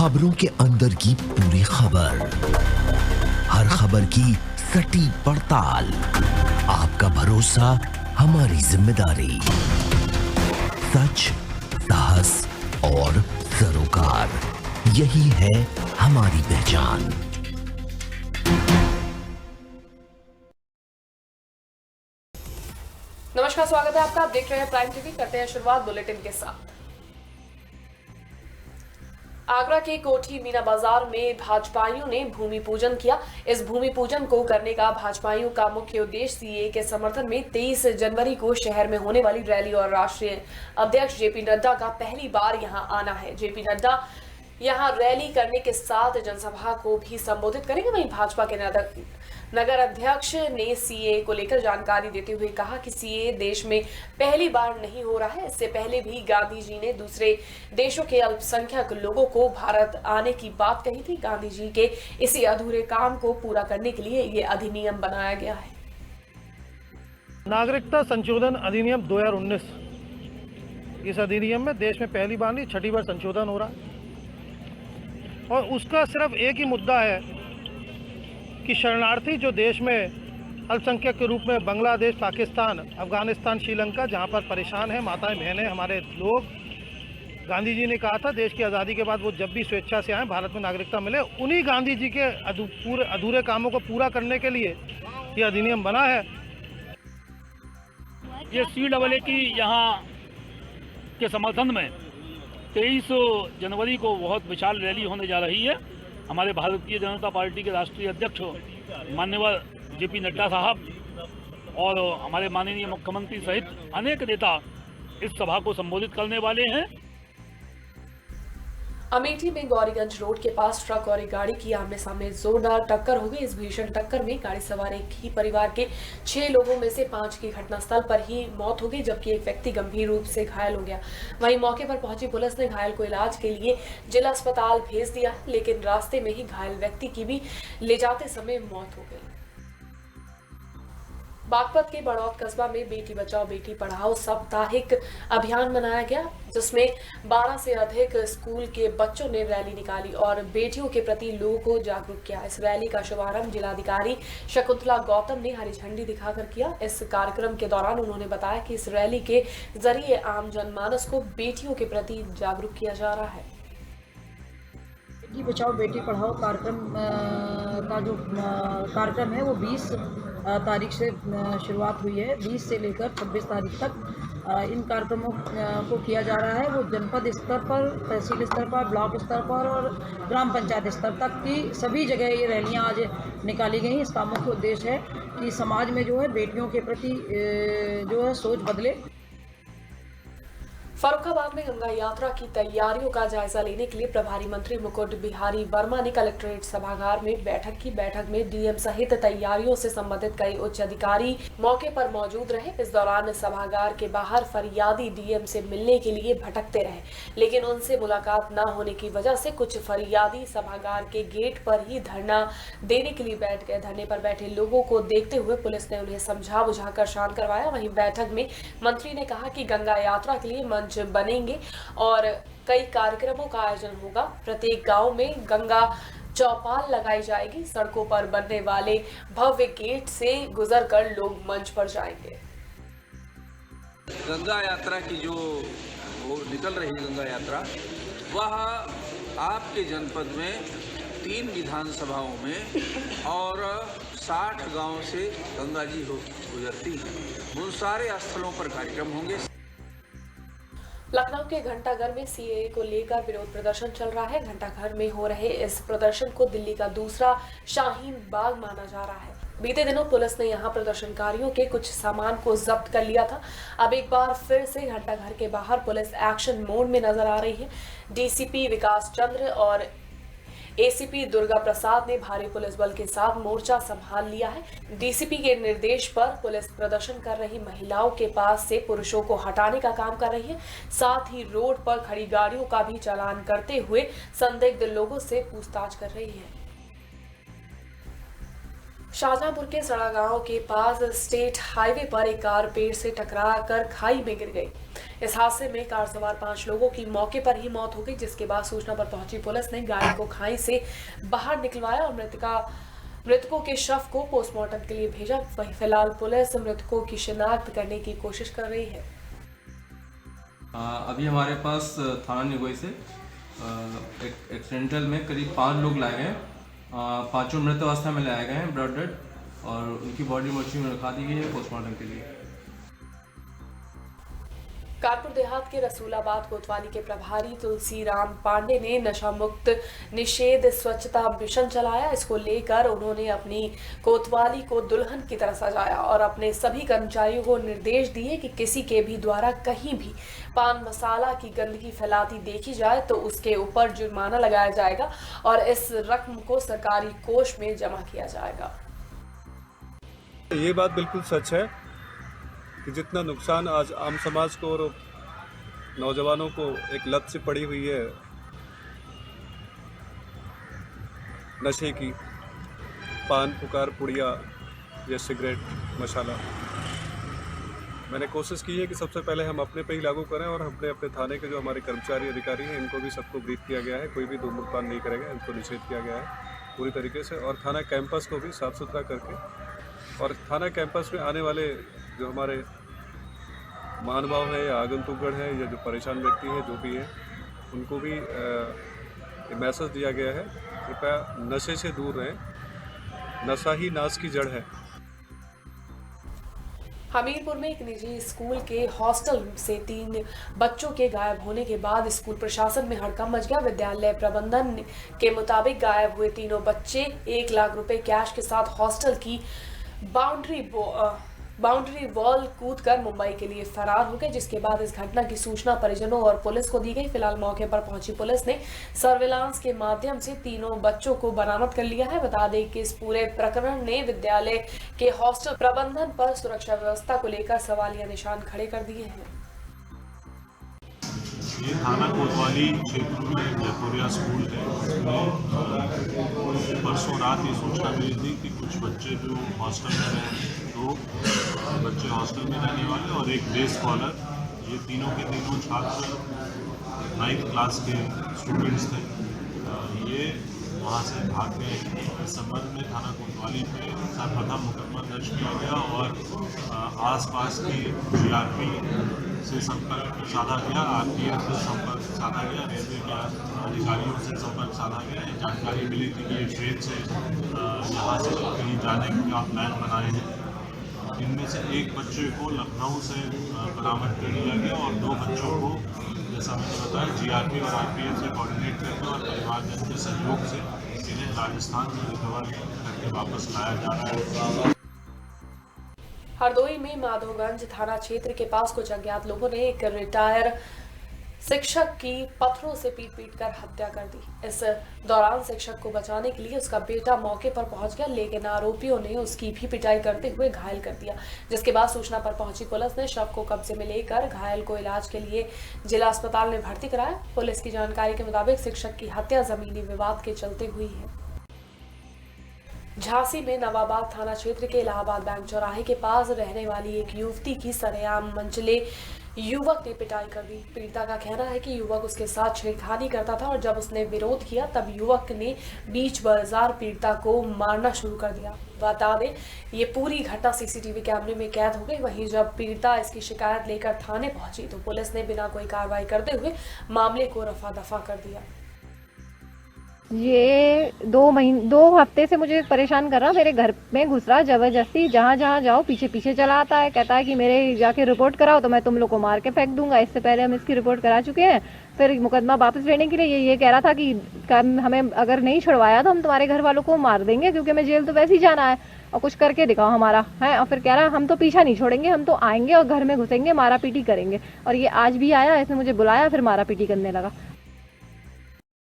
खबरों के अंदर की पूरी खबर, हर खबर की सटीक पड़ताल, आपका भरोसा हमारी जिम्मेदारी। सच, साहस और सरोकार, यही है हमारी पहचान। नमस्कार, स्वागत है आपका। आप देख रहे हैं प्राइम टीवी। करते हैं शुरुआत बुलेटिन के साथ। आगरा के कोठी मीना बाजार में भाजपाइयों ने भूमि पूजन किया। इस भूमि पूजन को करने का भाजपाइयों का मुख्य उद्देश्य सीएए के समर्थन में 23 जनवरी को शहर में होने वाली रैली और राष्ट्रीय अध्यक्ष जेपी नड्डा का पहली बार यहां आना है। जेपी नड्डा यहां रैली करने के साथ जनसभा को भी संबोधित करेंगे। वहीं भाजपा के नगर अध्यक्ष ने सीएए को लेकर जानकारी देते हुए कहा कि सीएए देश में पहली बार नहीं हो रहा है। इससे पहले भी गांधी जी ने दूसरे देशों के अल्पसंख्यक लोगों को भारत आने की बात कही थी। गांधी जी के इसी अधूरे काम को पूरा करने के लिए ये अधिनियम बनाया गया है। नागरिकता संशोधन अधिनियम 2019, इस अधिनियम में देश में पहली बार नहीं, छठी बार संशोधन हो रहा है और उसका सिर्फ एक ही मुद्दा है कि शरणार्थी जो देश में अल्पसंख्यक के रूप में बांग्लादेश, पाकिस्तान, अफगानिस्तान, श्रीलंका, जहां पर परेशान हैं माताएं बहनें, हमारे लोग, गांधी जी ने कहा था देश की आज़ादी के बाद वो जब भी स्वेच्छा से आए भारत में नागरिकता मिले, उन्हीं गांधी जी के अधूरे कामों को पूरा करने के लिए ये अधिनियम बना है। ये CAA की यहाँ के समर्थन में 23 जनवरी को बहुत विशाल रैली होने जा रही है। हमारे भारतीय जनता पार्टी के राष्ट्रीय अध्यक्ष माननीय जेपी नड्डा साहब और हमारे माननीय मुख्यमंत्री सहित अनेक नेता इस सभा को संबोधित करने वाले हैं। अमेठी में गौरीगंज रोड के पास ट्रक और एक गाड़ी की आमने सामने जोरदार टक्कर हो गई। इस भीषण टक्कर में गाड़ी सवार एक ही परिवार के 6 लोगों में से 5 की घटनास्थल पर ही मौत हो गई, जबकि एक व्यक्ति गंभीर रूप से घायल हो गया। वहीं मौके पर पहुंची पुलिस ने घायल को इलाज के लिए जिला अस्पताल भेज दिया, लेकिन रास्ते में ही घायल व्यक्ति की भी ले जाते समय मौत हो गई। बागपत के बड़ौत कस्बा में बेटी बचाओ बेटी पढ़ाओ साप्ताहिक अभियान मनाया गया, जिसमें 12 से अधिक स्कूल के बच्चों ने रैली निकाली और बेटियों के प्रति लोगों को जागरूक किया। इस रैली का शुभारंभ जिलाधिकारी शकुंतला गौतम ने हरी झंडी दिखाकर किया। इस कार्यक्रम के दौरान उन्होंने बताया कि इस रैली के जरिए आम जनमानस को बेटियों के प्रति जागरूक किया जा रहा है। बेटी बचाओ बेटी पढ़ाओ कार्यक्रम का जो कार्यक्रम है वो 20 तारीख से शुरुआत हुई है। 20 से लेकर 26 तारीख तक इन कार्यक्रमों को किया जा रहा है। वो जनपद स्तर पर, तहसील स्तर पर, ब्लॉक स्तर पर और ग्राम पंचायत स्तर तक की सभी जगह ये रैलियां आज निकाली गई। इसका मुख्य उद्देश्य है कि समाज में जो है बेटियों के प्रति जो है सोच बदले। फर्रुखाबाद में गंगा यात्रा की तैयारियों का जायजा लेने के लिए प्रभारी मंत्री मुकुट बिहारी वर्मा ने कलेक्ट्रेट सभागार में बैठक की। बैठक में डीएम सहित तैयारियों से संबंधित कई उच्च अधिकारी मौके पर मौजूद रहे। इस दौरान सभागार के बाहर फरियादी डीएम से मिलने के लिए भटकते रहे, लेकिन उनसे मुलाकात न होने की वजह से कुछ फरियादी सभागार के गेट पर ही धरना देने के लिए बैठ गए। धरने पर बैठे लोगों को देखते हुए पुलिस ने उन्हें समझा बुझाकर शांत करवाया। वहीं बैठक में मंत्री ने कहा कि गंगा यात्रा के लिए मंच बनेंगे और कई कार्यक्रमों का आयोजन होगा। प्रत्येक गांव में गंगा चौपाल लगाई जाएगी। सड़कों पर बनने वाले भव्य गेट से गुजरकर लोग मंच पर जाएंगे। गंगा यात्रा की जो वो निकल रही गंगा यात्रा, वह आपके जनपद में 3 विधानसभाओं में और 60 गांव से गंगा जी गुजरती हैं। उन सारे स्थलों पर कार्यक्रम होंगे। लखनऊ के घंटाघर में सीएए को लेकर विरोध प्रदर्शन चल रहा है। घंटाघर में हो रहे इस प्रदर्शन को दिल्ली का दूसरा शाहीन बाग माना जा रहा है। बीते दिनों पुलिस ने यहां प्रदर्शनकारियों के कुछ सामान को जब्त कर लिया था। अब एक बार फिर से घंटाघर के बाहर पुलिस एक्शन मोड में नजर आ रही है। डीसीपी विकास चंद्र और एसीपी दुर्गा प्रसाद ने भारी पुलिस बल के साथ मोर्चा संभाल लिया है। डीसीपी के निर्देश पर पुलिस प्रदर्शन कर रही महिलाओं के पास से पुरुषों को हटाने का काम कर रही है। साथ ही रोड पर खड़ी गाड़ियों का भी चालान करते हुए संदिग्ध लोगों से पूछताछ कर रही है। शाहजहांपुर के सड़ा गांव के पास स्टेट हाईवे पर एक कार पेड़ से टकराकर खाई में गिर गई। इस हादसे में कार सवार 5 लोगों की मौके पर ही मौत हो गई, जिसके बाद सूचना पर पहुंची पुलिस ने गाड़ी को खाई से बाहर निकलवाया और मृतकों के शव को पोस्टमार्टम के लिए भेजा। वहीं फिलहाल पुलिस मृतकों की शिनाख्त करने की कोशिश कर रही है। अभी हमारे पास थाना निगोई से एक एक्सीडेंटल में करीब 5 लोग लाए गए हैं। 5 मृत अवस्था में लाए गए हैं, ब्लड डेड, और उनकी बॉडी मोर्चरी में रखा दी गई है पोस्टमार्टम के लिए। कानपुर देहात के रसूलाबाद कोतवाली के प्रभारी तुलसीराम पांडे ने नशा मुक्त निषेध स्वच्छता मिशन चलाया। इसको लेकर उन्होंने अपनी कोतवाली को दुल्हन की तरह सजाया और अपने सभी कर्मचारियों को निर्देश दिए कि किसी के भी द्वारा कहीं भी पान मसाला की गंदगी फैलाती देखी जाए तो उसके ऊपर जुर्माना लगाया जाएगा और इस रकम को सरकारी कोष में जमा किया जाएगा। ये बात बिल्कुल सच है कि जितना नुकसान आज आम समाज को और नौजवानों को एक लत से पड़ी हुई है नशे की, पान, पुकार, पुड़िया या सिगरेट, मसाला, मैंने कोशिश की है कि सबसे पहले हम अपने पे ही लागू करें और अपने अपने थाने के जो हमारे कर्मचारी अधिकारी हैं इनको भी सबको ब्रीफ किया गया है। कोई भी धूम्रपान नहीं करेगा, इनको निषेध किया गया है पूरी तरीके से। और थाना कैंपस को भी साफ़ सुथरा करके, और थाना कैंपस में आने वाले जो हमारे महानुभाव है या आगंतुकगण है या जो परेशान व्यक्ति है जो भी है, उनको भी मैसेज दिया गया है कृपया नशे से दूर रहें, नशा ही नाश की जड़ है। हमीरपुर में एक निजी स्कूल के हॉस्टल से 3 बच्चों के गायब होने के बाद स्कूल प्रशासन में हड़कंप मच गया। विद्यालय प्रबंधन के मुताबिक गायब हुए तीनों बच्चे 1 लाख रुपए कैश के साथ हॉस्टल की बाउंड्री वॉल कूदकर मुंबई के लिए फरार हो गए, जिसके बाद इस घटना की सूचना परिजनों और पुलिस को दी गई। फिलहाल मौके पर पहुंची पुलिस ने सर्विलांस के माध्यम से तीनों बच्चों को बरामद कर लिया है। बता दें कि इस पूरे प्रकरण ने विद्यालय के हॉस्टल प्रबंधन पर सुरक्षा व्यवस्था को लेकर सवालिया निशान खड़े कर दिए हैं। ये थाना कोतवाली क्षेत्र में जयपुरिया स्कूल है, उसमें परसों रात ये सूचना मिली थी कि कुछ बच्चे जो हॉस्टल में रहे, 2 बच्चे हॉस्टल में रहने वाले और एक डे स्कॉलर, ये तीनों के तीनों छात्र 9th क्लास के स्टूडेंट्स थे। ये वहाँ से भाग गए। इस संबंध में थाना कोतवाली पे सर्वप्रथम मुकदमा दर्ज किया गया और आसपास की GRP से संपर्क साधा गया, RPF से संपर्क साधा गया, रेलवे के अधिकारियों से संपर्क साधा गया। ये जानकारी मिली थी कि ये ट्रेन से यहाँ से कहीं जाने का प्लान बनाए हैं। इनमें से एक बच्चे को लखनऊ से बरामद कर लिया गया और 2 बच्चों को, जैसा मैंने बताया, GRP और RPF से कोऑर्डिनेट करके और परिवारजन के सहयोग से इन्हें राजस्थान में रिकवर करके वापस लाया जा रहा है। हरदोई में माधोगंज थाना क्षेत्र के पास कुछ अज्ञात लोगों ने एक रिटायर शिक्षक की पत्थरों से पीट कर हत्या कर दी। इस दौरान शिक्षक को बचाने के लिए उसका बेटा मौके पर पहुंच गया, लेकिन आरोपियों ने उसकी भी पिटाई करते हुए घायल कर दिया, जिसके बाद सूचना पर पहुंची पुलिस ने शव को कब्जे में लेकर घायल को इलाज के लिए जिला अस्पताल में भर्ती कराया। पुलिस की जानकारी के मुताबिक शिक्षक की हत्या जमीनी विवाद के चलते हुई है। झांसी में नवाबाद थाना क्षेत्र के इलाहाबाद बैंक चौराहे के पास रहने वाली एक युवती की सरेआम मंचले युवक ने पिटाई कर दी। पीड़िता का कहना है कि युवक उसके साथ छेड़खानी करता था और जब उसने विरोध किया तब युवक ने बीच बाजार पीड़िता को मारना शुरू कर दिया। बता दें, ये पूरी घटना सीसीटीवी कैमरे में कैद हो गई। वहीं जब पीड़िता इसकी शिकायत लेकर थाने पहुंची तो पुलिस ने बिना कोई कार्रवाई करते हुए मामले को रफा दफा कर दिया। ये 2 हफ्ते से मुझे परेशान कर रहा, मेरे घर में घुस रहा जबरदस्ती, जहाँ जहाँ जाओ पीछे पीछे चला आता है, कहता है कि मेरे जाके रिपोर्ट कराओ तो मैं तुम लोग को मार के फेंक दूंगा। इससे पहले हम इसकी रिपोर्ट करा चुके हैं। फिर मुकदमा वापस लेने के लिए ये कह रहा था कि हमें अगर नहीं छुड़वाया तो हम तुम्हारे घर वालों को मार देंगे, क्योंकि हमें जेल तो वैसे ही जाना है और कुछ करके दिखाओ हमारा है। और फिर कह रहा हम तो पीछा नहीं छोड़ेंगे, हम तो आएंगे और घर में घुसेंगे, मारा पीटी करेंगे। और ये आज भी आया, इसने मुझे बुलाया, फिर मारा पीटी करने लगा।